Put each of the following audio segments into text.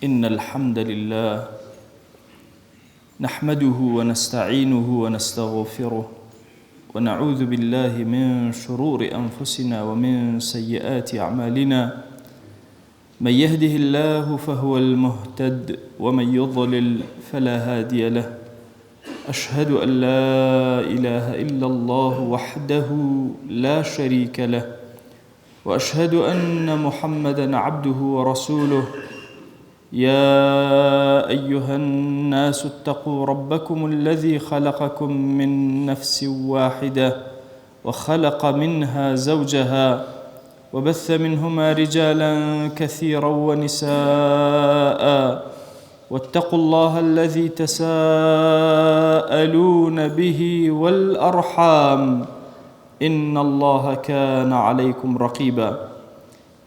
إن الحمد لله نحمده ونستعينه ونستغفره ونعوذ بالله من شرور أنفسنا ومن سيئات أعمالنا. من يهده الله فهو المهتد ومن يضلل فلا هادي له. أشهد أن لا إله إلا الله وحده لا شريك له، وأشهد أن محمدًا عبده ورسوله. يا أيها الناس اتقوا ربكم الذي خلقكم من نفس واحدة وخلق منها زوجها وبث منهما رجالا كثيرا ونساء، واتقوا الله الذي تساءلون به والأرحام إن الله كان عليكم رقيبا.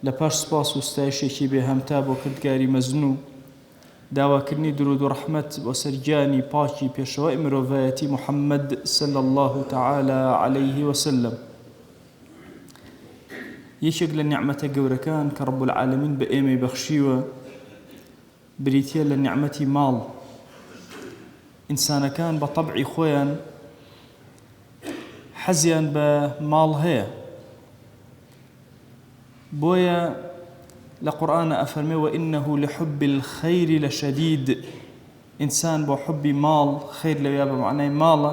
لپاش سپاس و ستایشێکی بێهەمتا بۆ کردگاری مەزنوو، داواکردنی درود و ڕەحمەت بۆ سەرگیانی پاکی پێشەوای مرۆڤایەتی محەممەد صلی الله تعالى عليه وسلم. یەکێک لە نیعمەتە گەورەکان کە ڕەب العالەمین بە ئێمەی بەخشیوە بریتیە لە نیعمەتی ماڵ. ئینسانەکان بە تەبعی خۆیان حەزیان بە ماڵ هەیە، بۆیە لە قورئانە ئەفەرمێ وإنه لحب الخير لشديد. ئینسان بۆ حبی ماڵ، خیر لەویا بە معنای ماڵە،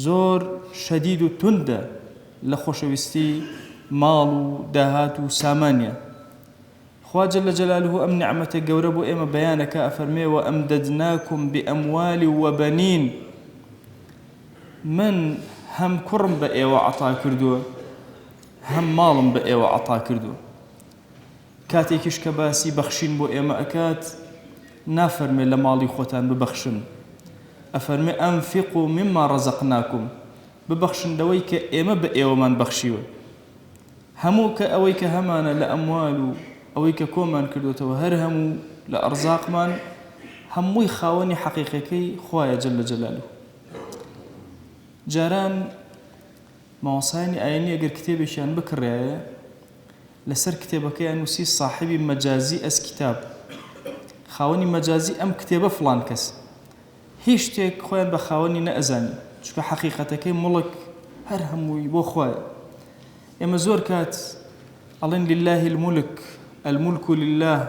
زۆر شەدید و توندە لە خۆشەویستی ماڵ و داهات و سامانیە. خوا جەلە جەلالوه ئەم نیعمەتە گەورە بۆ ئێمە بەیانەکە، ئەفەرمێ وأمددناكم بأموال وبنين. من هەم کوڕم بە ئێوە عەتا کردووە، هەم ماڵم بە ئێوە عەتا کردووە. کاتێکیش کە باسی بەخشین بۆ ئێمە ئەکات، نافەرمێ لە ماڵی خۆتان ببەخشن، ئەفەرمێ ئەنفقوا مما رەزەقناکم، ببەخشن لەوەی کە ئێمە بە ئێوەمان بەخشیوە. هەموو کە ئەوەی کە هەمانە لە ئەموال و ئەوەی کە کۆمان کردوتەوە، هەر هەموو لە ئەرزاقمان، هەمووی خاوەنی حەقیقەکەی خوایە جەلە جەلالوه. جاران ماوەسایانی ئاینی ئەگەر کتێبێکیان بکڕایە، لەسەر کتێبەکەیان نووسی صاحبی مەجازی ئەس کتاب، خاوەنی مەجازی ئەم کتێبە فڵان کەس. هیچ شتێک خۆیان بە خاوەنی نەئەزانی، چونکە حەقیقەتەکەی مڵک هەر هەمووی بۆ خوایە. ئێمە زۆر کات ئەڵێن لله الملك، الملك لله،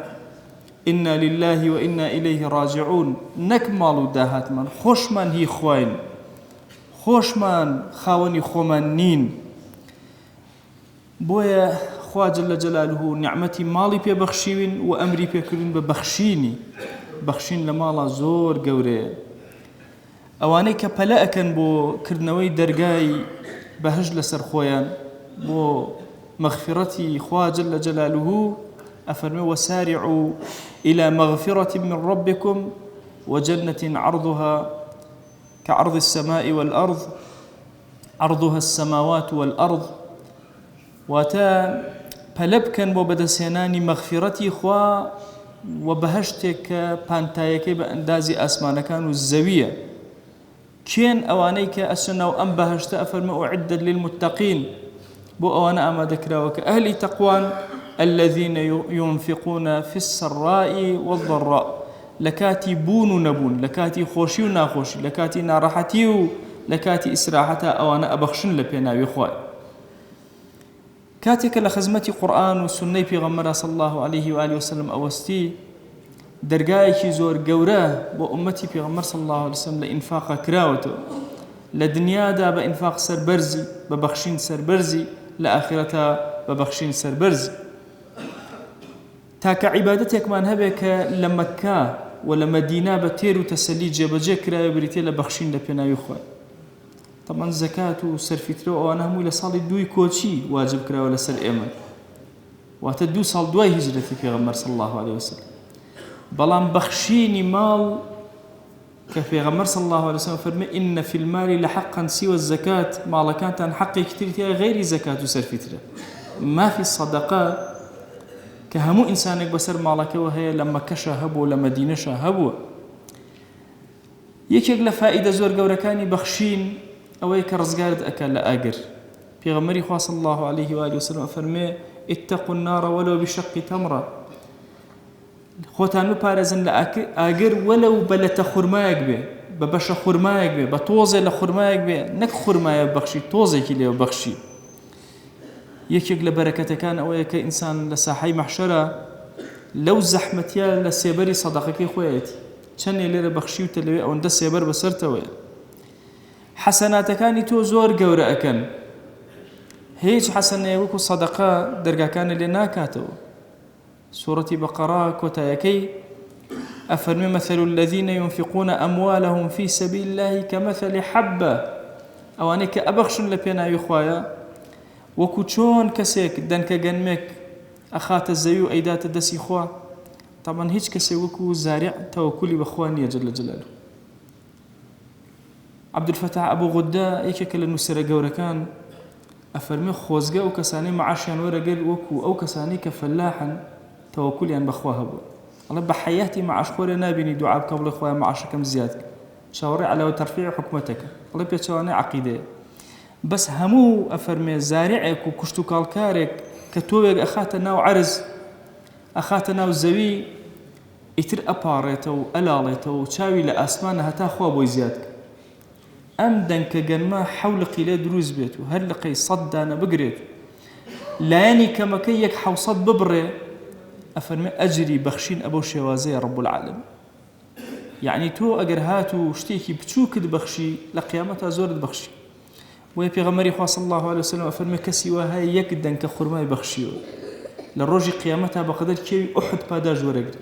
إنا لله وإنا إليه راجعون. نەک ماڵ و داهاتمان، خۆشمان هی خواین، خۆشمان خاوەنی خۆمان نین. بۆیە خوا جەلە جەلالوه نیعمەتی ماڵی پێبەخشیوین و ئەمری پێکردین بە بەخشینی. بەخشین لە ماڵە زۆر گەورەیە. ئەوانەی کە پەلە ئەکەن بۆ کردنەوەی دەرگای بەهشت لەسەر خۆیان، بۆ مەغفرەتی خوا جەلە جەلالوه، ئەفەرمێ وسارعوا إلى مغفرة من ربكم وجنة عرضها كعرض السماء والأرض عرضها السماوات والأرض. واتا پەلەبکەن بۆ بەدەستهێنانی مەغفرەتی خوا و بەهشتێک کە پانتایەکەی بە ئەندازی ئاسمانەکان و زەویە. کێن ئەوانەی کە ئەچنەوە ئەم بەهشتە، ئەفەرمێ أعدت للمتقين، بۆ ئەوانە ئامادەکراوە کە ئەهلی تەقوان الذين ينفقون في السراء والضراء. لكاتي بون و نەبوون، لەکاتی خۆشی و ناخۆشی، لەکاتی ناڕەحەتی و لەکاتی ئیسراحەتە، ئەوانە ئەبەخشن لە پێناوی خوای. کاتێکە لە خزمەتی قورئان و سونەی پێغەمبەر صلی الله عليه وآله وسلم ئەوەستی، دەرگایەکی زۆر گەورە بۆ ئومەتی پێغەمبەر صلی الله عليه وسلم لە ئینفاقە کراوەتەوە. لە دنیادا بە ئینفاق سەربەرزی، بە بەخشین سەربەرزی، لە ئاخرەتا بە بەخشین سەربەرزی. تاکە عیبادەتێکمان هەبێ کە لە مەککە و لە مەدینە بە تێر و تەسەلی جێبەجێ کرایە، بریتێ لە بەخشین لە پێناوی خوای. طبعاً زەکات و سەرفیترە و ئەوانە هەمووی لە ساڵی دووی کۆچی واجب کراوە لەسەر ئێمە، واتە 2 ساڵ دوای هیجرەتی پێغەمبەر صلی الله عليه وسلم. بەڵام بەخشینی ماڵ کە پێغەمبەر صلی الله عليه وسلم فەرمێ إن في المال لحقا سوى الزكاة، ماڵەکانتان حەقێکی تری تایە غەیری زەکات و سەرفیترە. مافی سەدەقە کە هەموو ئینسانێک بەسەر ماڵەکەوە هەیە، لە مەکەشە هەبووە، لە مەدینەشە هەبووە. یەکێک لە فائیدە زۆر گەورەکانی بەخشین ئەوەی کە ڕزگارت ئەکا لە ئاگر. پێغەمبەری خوا صلی الله عليه وآله وسلم فەرمێ اتقوا النار ولو بشق تمرة. خۆتان بپارێزن لە ئاگر وەلەو بە لەتە خورمایەک بێ بە بەشە خورمایەک بێ بە تۆزێ لە خورمایەک بێ نەک خورمایە بەخشی تۆزێکی لێ بەخشی. یەکێک لە بەرەکەتەکان ئەوەیە کە ئینسان لە ساحەی مەحشەرە لەو زەحمەتیە لە سێبەری سەدەقەکەی خۆیەتی چەندێ لێرە بەخشیوتە لەوێ ئەوەندە سێبەر بەسەرتەوەیە. حەسەناتەکانی تۆ زۆر گەورە ئەکەن، هیچ حەسەنەیە وەکو سەدەقە دەرگاکانە لێ ناکاتەوە. سورة بقرة كوتايكي أفرمي مثل الذين ينفقون أموالهم في سبيل الله كمثل حبة أوانيك أبخشن لبينا يخوايا وكوشون كسيك دنك جنمك أخات الزيو أيدات الدسي خوا. طبعا هيج كسي وكو زارع توكلي بخوانية جل جلاله. عبد الفتاح أبو غداء يكك للنسرة جورا كان أفرمي خوزقا وكساني معاشيان ورقل وكو أو كساني كفلاحا توكلي أن بخواه بو الله بحياتي مع أشخوري نابيني دعاء قبل إخوة معاشكم زيادة شاوري على ترفيع حكمتك الله بيتشواني عقيدة بس همو أفرمي زارعك وكشتو كالكارك كتوبك أخاتنا وعرز أخاتنا وزوي إتر أباريتو ألاليتو شاوي لأسمان هتا خوا بوي زيادك أمدن كجنما حول قيلة دروز بيتو هل لقي صدانا بقريتو لاني كما كيك حوصد ببري أفرمي أجري بخشين أبو شوازي رب العالم. يعني تو أجر هاتو شتيكي بتشوك بخشي لقيامتها زورد بخشي. ويبي غمري خوا صلى الله عليه وسلم أفرمي كسي وهاي يكدن كخرماي بخشيو للروجي قيامتها بقدر كي أحد باداج ورقد.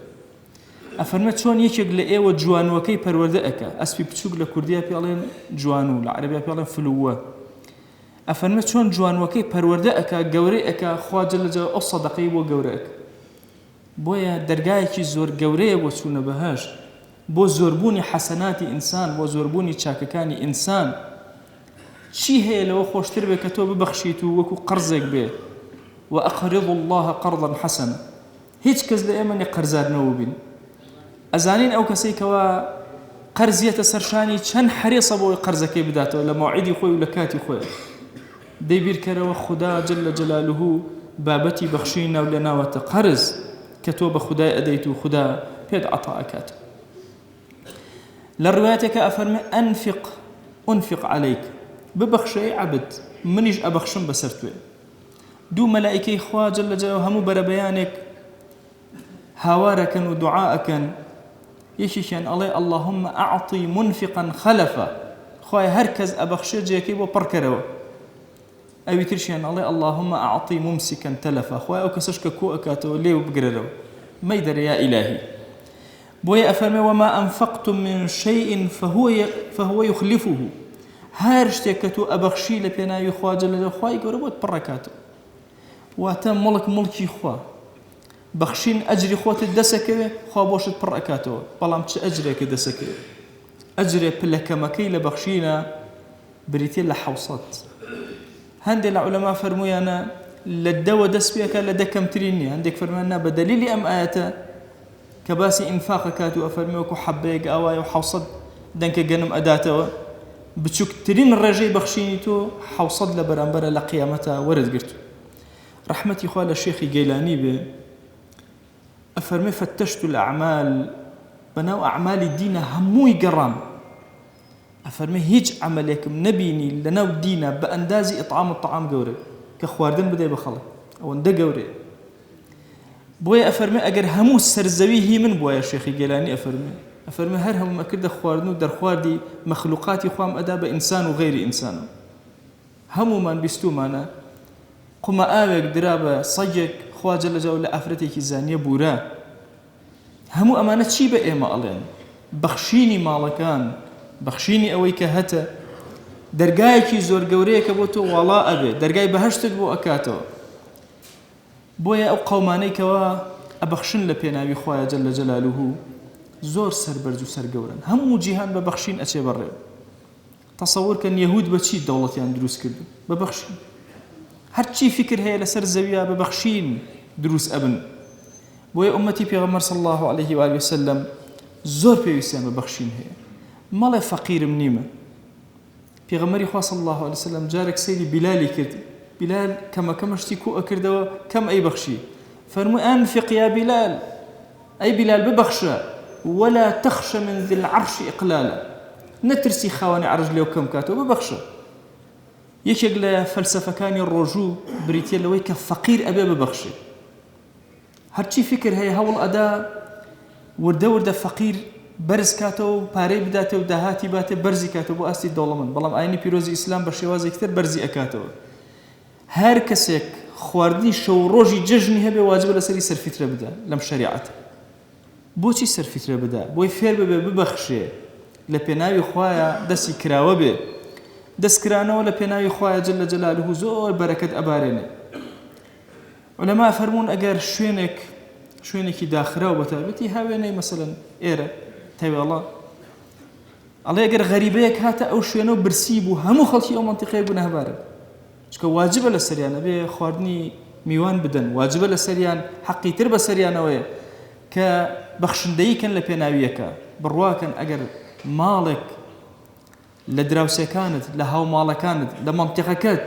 أفرمي شون يكيق لأيوة جوان وكي پروردئك أسبي بتشوك لكردية بيالين جوانو العربية بيالين فلوة. أفرمي شون جوان وكي پروردئك قورئك خوا جل جل أصدقي وقورئك. بويا درجايكي زور قوريه وشونا بهاش بو زوربوني حسناتي إنسان بو زوربوني تشاككاني إنسان شي هي لو خوشتر بك تو ببخشيتو وكو قرزك به وأقرض الله قرضا حسنا هيج كز لأيمن قرزار نوبين أزانين أو كسيكوا قرزية سرشاني چن حريصة بو قرزكي بداته لموعدي خوي ولكاتي خوي دي بيركرا وخدا جل جلاله بابتي بخشينا ولنا وتقرز كتوب خدا أديتو خدا بيد عطاءكات. للروايتك أفرمي أنفق عليك ببخشي عبد منيش أبخشن بسرتوي دو ملائكي إخوة جل جلاله همو بربيانك هوارك ودعاءك يشيشان الله اللهم أعطي منفقا خلفا خوي هركز أبخشي جيكي وبركروا أو ترشيان الله اللهم أعطي ممسكا تلفا خوي أو كسشك كو أكاتو ليو بقرروا ما يدر يا إلهي بوي أفرمي وما أنفقتم من شيء فهو يخلفه هارشتكتو أبخشي لبينا يخوا جل خوي قربوت بركاتو واتم ملكي خوا بخشين أجري خوات الدسكة خوا بوشت بركاتو بلام تش أجري كدسكة أجري بلك مكي لبخشينا بريتين لحوصات هندي العلماء فرمويانا للدوا دس بيك لدكم تريني عندك فرمانا بدليل أم آياته كباسي إنفاق كاتو أفرميوكو حبيق أواي وحوصد دنك جنم أداته بتشوك ترين الرجاء بخشينيتو حوصد لبرانبرا لقيامته ورد قرتو رحمتي خوال الشيخ جيلاني به أفرمي فتشت الأعمال بناو أعمال الدين هموي قرام أفرمي هيج عملكم نبيني لناو دينا بأندازي إطعام الطعام قوري كخواردن بدأ بخلق أو انده قوري بويا أفرمي أجر هموس سرزويه من بويا الشيخ جيلاني أفرمي هرهم أكيد خواردنو در خواردي مخلوقاتي خوام أداب إنسان وغير إنسان همو من بيستو مانا قما آوك درابة صيك خواجل جولة أفرتك زانية بورا همو أمانة شي بأيما ألين بخشيني مالكان بخشيني أويك هتا درقايكي زور قوريك بوتو ولا أبي درقاي بهشتك بو أكاتو بويا أو قومانيك أبخشن لبينا بخوايا جل جلاله زور سر برزو سر قوران همو جيهان ببخشين أشي برر تصور كان يهود بتشي دولتيان دروس كردو ببخشين هرچی فكر هي لسر زويا ببخشين دروس ابن بويا أمتي بيغمر صلى الله عليه وآله وسلم زور بيوسيان ببخشين هي مالا فقير منيمة بيغمري خواه صلى الله عليه وسلم جارك سيدي بلالي كرد بلال كما اشتكو أكردوا كم أي بخشي فرمو أنفق يا بلال أي بلال ببخشە ولا تخشى من ذي العرش إقلالا، نترسي خواني عرج ليو كم كاتو ببخشە. یەکێک لە فەلسەفەکانی ڕۆژوو بریتە لەوەی کە فەقیر ئەبێ ببەخشێ، هەرچی فکر هەیە هەوڵ ئەدا وردە وردە فەقیر بەرز کاتەوە و پارەی بداتێ و داهاتی باتێ بەرزی کاتەوە بۆ ئاستی دەوڵەمەند. بەڵام ئاینی پیرۆزی ئیسلام بە شێوازێکتر بەرزی ئەکاتەوە. هەر کەسێک خواردنی شەو ڕۆژی جەژنی هەبێ واجبە لەسەری سەرفیترە بدە لەم شەریعەتە. بۆچی سەرفیترە بدە؟ بۆی فێر ببێ ببەخشێ، لە پێناوی خوایە دەستی کراوە بێ، دەستکرانەوە لە پێناوی خوایە جەل جەلالوهو زۆر بەرەکەت ئەبارێنێ. عولەما فەرموون ئەگەر شوێنێکی داخراو بەتایبەتی هاوێنەی مەسەلەن ئێرە تەوێڵە، ئەڵێ ئەگەر غەریبەیەک هاتە ئەو شوێنە و برسی بوو هەموو خەڵکی ئەو مەنتیقەیە گونەهبارە، چونکە واجبە لە سەریانە بێ خواردنی میوان بدەن، واجبە لە سەریان حەقی تر بە سەریانەوەیە کە بەخشندەییکەن لە پێناویەکە. بڕواکەن ئەگەر ماڵێک لە دراوسەکانت لە هاوماڵەکانت لە مەنتیقەکەت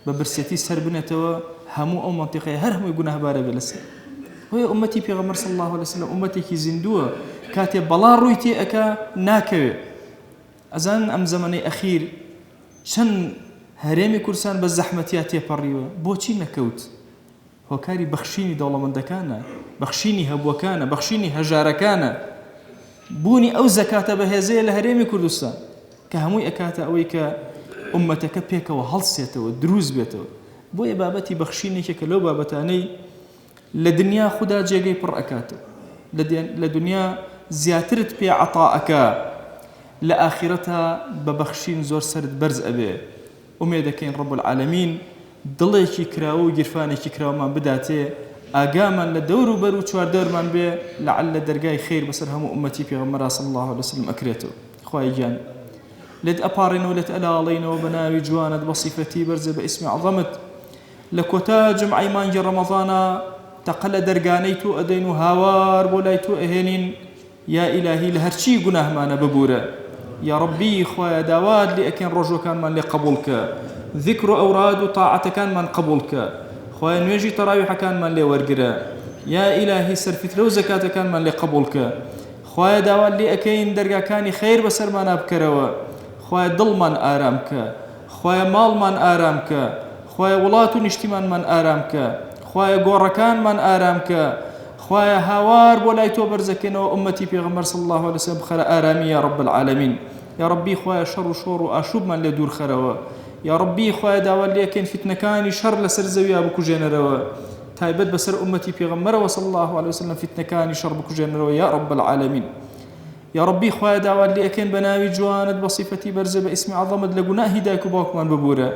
بە برسێتی سەر بنێتەوە هەموو ئەو مەنتیقەیە هەر هەمووی گونەهبارە بێ لەسەر. هۆی ئومەتی پێغەمبەر صلی الله علیه وسلم ئومەتێکی زیندووە، کاتێ بەڵا ڕووی تێ ئەکا ناکەوێ. ئەزان ئەم زەمەنەی ئەخیر چەند هەرێمی کورسان بە زەحمەتیا تێپەڕیوە، بۆچی نەکەوت؟ هۆکاری بەخشینی دەوڵەمەندەکانە، بەخشینی هەبووەکانە، بەخشینی هەژارەکانە، بوونی ئەو زەکاتە بەهێزەیە لە هەرێمی کوردستان کە هەمووی ئەکاتە ئەوەی کە ئومەتەکە پێکەوە هەڵسێتەوە دروست بێتەوە. بۆیە بابەتی بەخشینێکە لەو بابەتانەی لە دنیا خوددا جێگەی پڕ ئەکاتەوە، لە دنیا زیاترت پێ عەتاءەکە، لە ئاخرەتە بە بەخشین زۆر سەرت بەرز ئەبێ. ئومێد دەکەین ڕەب العالەمین دڵێکی کراوە و گیرفانێکی کراوەمان بداتێ، ئاگامان لە دەور و بەر و چواردەرمان بێ، لەعەل لە دەرگای خەیر بەسەر هەموو ئومەتی پێغەمبەر صلی الله علیه وسلم ئەکرێتەوە. خوای گیان لێت ئەپاڕێنەوە لێت ئەلاڵێنەوە بە ناوی جوانت بە صیفەتی بەرزە بە ئیسمی عەظەمت. لە کۆتا جمعەی مانگی ڕەمەضانە تەقە لە دەرگانەی تۆ ئەدەین و هاوار بۆ لای تۆ ئەهێنین. یا ئیلاهی لە هەرچی گوناهمانە ببورە. یا ڕەبی خوایە داوات لێ ئەکەین ڕۆژەکانمان لێ قبوڵکە، ذکر و ئەوراد و تاعەتەکانمان قبوڵکە، خوایە نوێژی تەراویحەکانمان لێ وەرگرە. یا ئیلاهی سەرفیترە و زەکاتەکانمان لێ قبوڵکە، خوایە داوات لێ ئەکەین دەرگاکانی خەیر بەسەرمانە بکەرەوە، خوایە دڵمان ئارام کە، خوایە ماڵمان ئارام کە، خوایە وڵات و نیشتیمانمان ئارام کە، خوایە گۆڕەکانمان ئارام کە، خوایە هاوار بۆ لای تۆ بەرزەکەنەوە ئومەتی پێغەمبەر صلی الله علیه وسلم بخەرە ئارامی یا رب العالمین. یا ربی خوایە شەڕ و شۆڕ و ئاشوبمان لێ دوور خەرەوە. یا ربی خوایە داوات لێ ئەکەین فتنەکانی شەڕ لەسەر زەویا بکوژێنەرەوە، تایبەت بەسەر ئومەتی پێغەمبەرەوە صلی الله علیه وسلم فتنەکانی شەڕ بکوژێنەرەوە یا رب العالمین. یا ربی خوایە داوات لێ ئەکەین بە ناوی جوانت بە صیفەتی بەرزە بە ئیسمی عەظەمت لە گوناهی دایک و باوکمان ببورە،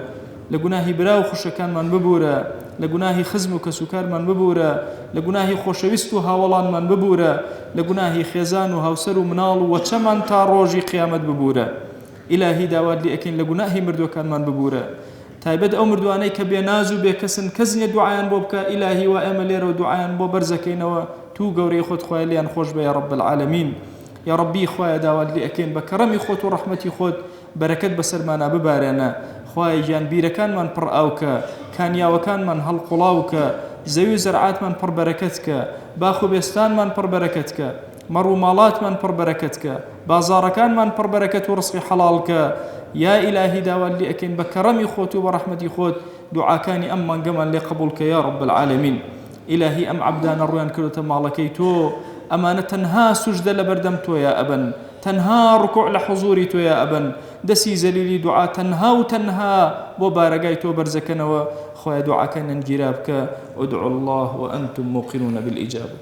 لە گوناهی برا و خوشەکانمان ببورە، لە گوناهی خزم و کەسوکارمان ببورە، لە گوناهی خۆشەویست و هاوڵانمان ببورە، لە گوناهی خێزان و هاوسەر و مناڵ و وەچەمان تا ڕۆژی قیامەت ببورە. ئیلاهی داوات لێ ئەکەین لە گوناهی مردوەکانمان ببورە، تایبەت ئەو مردوانەی کە بێناز و بێکەسن کەس نییە دوعایان بۆ بکە. ئیلاهی وا ئێمە لێرە و دوعایان بۆ بەرزەکەینەوە، تو گەورەی خۆت خوایە لیان خۆش بە یا رب العالمین. یا ربی خوایە داوات لێ ئەکەین بە کەڕەمی خۆت و ڕەحمەتی خۆت بەرەکەت بەسەرمانە ببارێنە. خوای گیان بیرەکانمان پڕ ئاوکە، کانیاوەکانمان هەڵقوڵاوکە، زەوی و زەرعاتمان پڕ بەرەکەتکە، باخ و بێستانمان پڕ بەرەکەتکە، مەڕ و ماڵاتمان پڕ بەرەکەتکە، بازاڕەکانمان پڕ بەرەکەت و ڕزقی حەڵاڵکە. یا ئیلاهی داوات لێ ئەکەین بە کەڕەمی خۆت و بە ڕەحمەتی خۆت دوعاکانی ئەم مانگەمان لێ قبوڵکە یا رب العالمین. ئیلاهی ئەم عەبدانە ڕویان کردوتە ماڵەکەی تۆ، ئەمانە تەنها سوژدە لە بەردەم تۆیە ئەبن، تەنها ڕکوع لە حوزوری تۆیە ئەبن، دەسی زەلیلی دوعا تەنها و تەنها بۆ بارەگای تۆ بەرزەکەنەوە. خوایە دوعاکانیان گیرا بکە. ادعوا الله وأنتم موقنون بالإجابة.